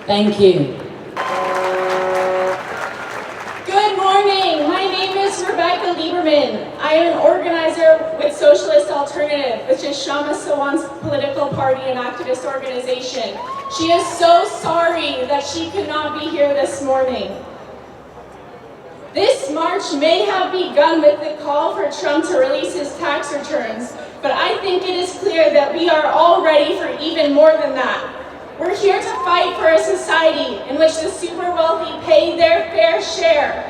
Thank you. Good morning. My name is Rebekah Liebermann. I am an organizer with Socialist Alternative, which is Shama Sawan's political party and activist organization. She is so sorry that she could not be here this morning. This march may have begun with the call for Trump to release his tax returns, but I think it is clear that we are all ready for even more than that. We're here to fight for a society in which the super wealthy pay their fair share.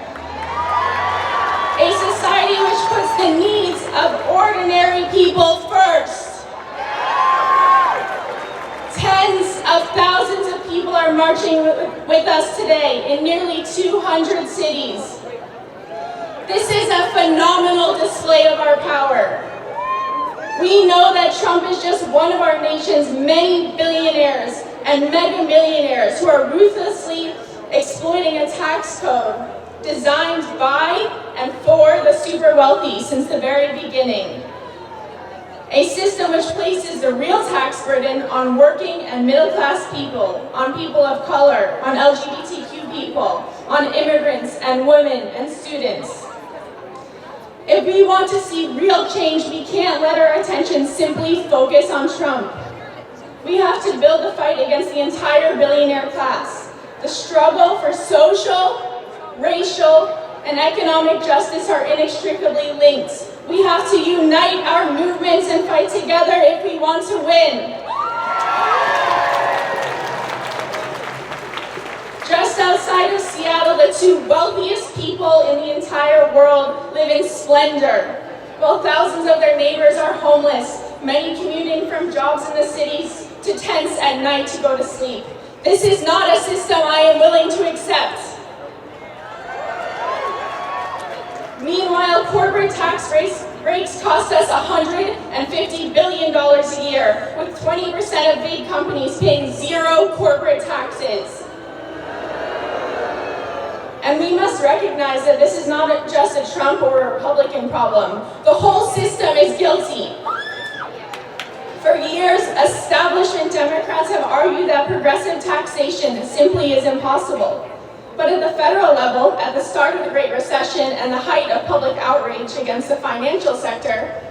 A society which puts the needs of ordinary people first. Tens of thousands of people are marching with us today in nearly 200 cities. This is a phenomenal display of our power. We know that Trump is just one of our nation's many billionaires and mega millionaires who are ruthlessly exploiting a tax code designed by and for the super wealthy since the very beginning. A system which places the real tax burden on working and middle-class people, on people of color, on LGBTQ people, on immigrants and women and students. If we want to see real change, we can't let our attention simply focus on Trump. We have to build the fight against the entire billionaire class. The struggle for social, racial, and economic justice are inextricably linked. We have to unite our movements and fight together if we want to win. Just outside of Seattle, the two wealthiest people in the entire world live in splendor, while thousands of their neighbors are homeless, many commuting from jobs in the cities to tents at night to go to sleep. This is not a system I am willing to accept. Meanwhile, corporate tax rates cost us $150 billion a year, with 20% of big companies paying zero corporate taxes. And we must recognize that this is not just a Trump or a Republican problem. The whole system is guilty. For years, establishment Democrats have argued that progressive taxation simply is impossible. But at the federal level, at the start of the Great Recession and the height of public outrage against the financial sector,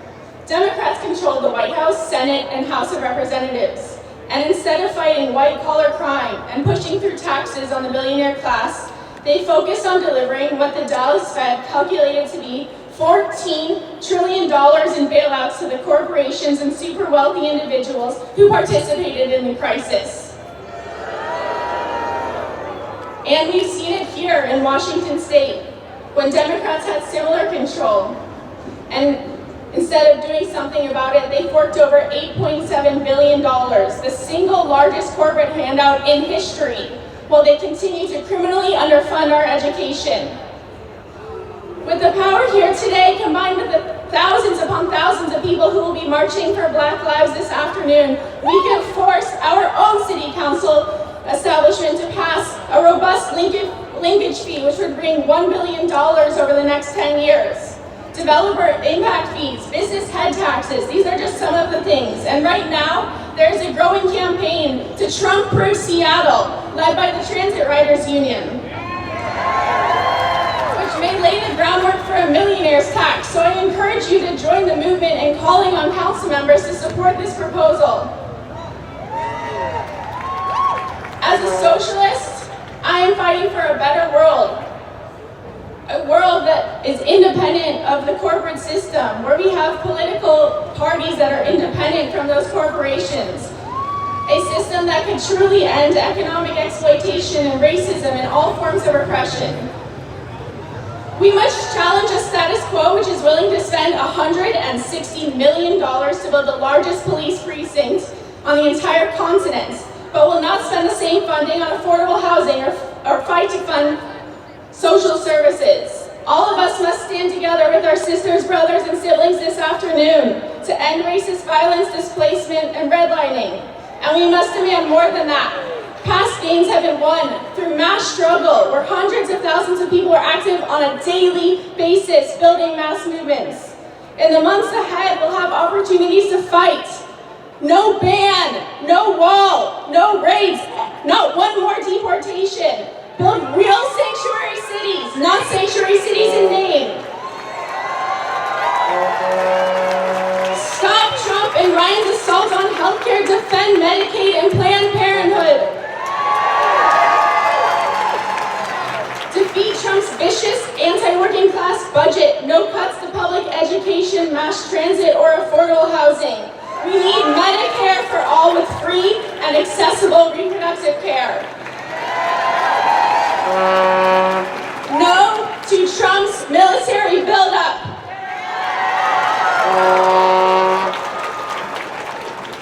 Democrats controlled the White House, Senate, and House of Representatives. And instead of fighting white-collar crime and pushing through taxes on the billionaire class, they focused on delivering what the Dallas Fed calculated to be $14 trillion in bailouts to the corporations and super wealthy individuals who participated in the crisis. And we've seen it here in Washington State, when Democrats had similar control. And instead of doing something about it, they forked over $8.7 billion, the single largest corporate handout in history, while they continue to criminally underfund our education. With the power here today, combined with the thousands upon thousands of people who will be marching for Black Lives this afternoon, we can force our own city council establishment to pass a robust linkage fee, which would bring $1 billion over the next 10 years. Developer impact fees, business head taxes, these are just some of the things. And right now, there's a growing campaign to Trump-proof Seattle, led by the Transit Riders Union, which may lay the groundwork for a millionaire's tax. So I encourage you to join the movement in calling on council members to support this proposal. As a socialist, I am fighting for a better world. A world that is independent of the corporate system, where we have political parties that are independent from those corporations. A system that can truly end economic exploitation and racism and all forms of repression. We must challenge a status quo which is willing to spend $160 million to build the largest police precinct on the entire continent, but will not spend the same funding on affordable housing or fight to fund social services. All of us must stand together with our sisters, brothers, and siblings this afternoon to end racist violence, displacement, and redlining. And we must demand more than that. Past gains have been won through mass struggle, where hundreds of thousands of people are active on a daily basis, building mass movements. In the months ahead, we'll have opportunities to fight No ban, no wall, no raids, not one more deportation. Build real sanctuary cities, not sanctuary cities in name. Stop Trump and Ryan's assault on healthcare, defend Medicaid and Planned Parenthood. Defeat Trump's vicious anti-working class budget, no cuts to public education, mass transit, or affordable housing. We need Medicare for all with free and accessible reproductive care. No to Trump's military buildup.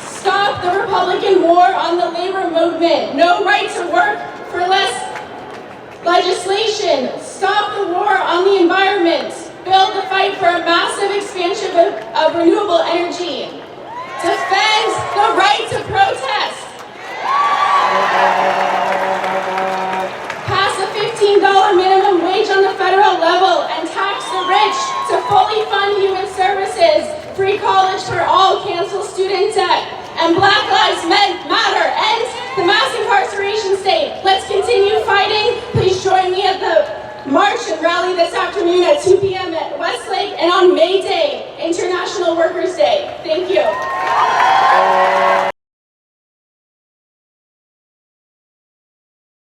Stop the Republican war on the labor movement. No right to work for less legislation. Stop the war on the environment. Build the fight for a massive expansion of renewable energy. Defend the right to protest. Pass a $15 minimum wage on the federal level and tax the rich to fully fund human services. Free college for all, cancel student debt. And Black Lives Matter, end the mass incarceration state. Let's continue fighting. Please join me at the march and rally this afternoon at 2 p.m. at Westlake and on May Day, International Workers' Day. Thank you.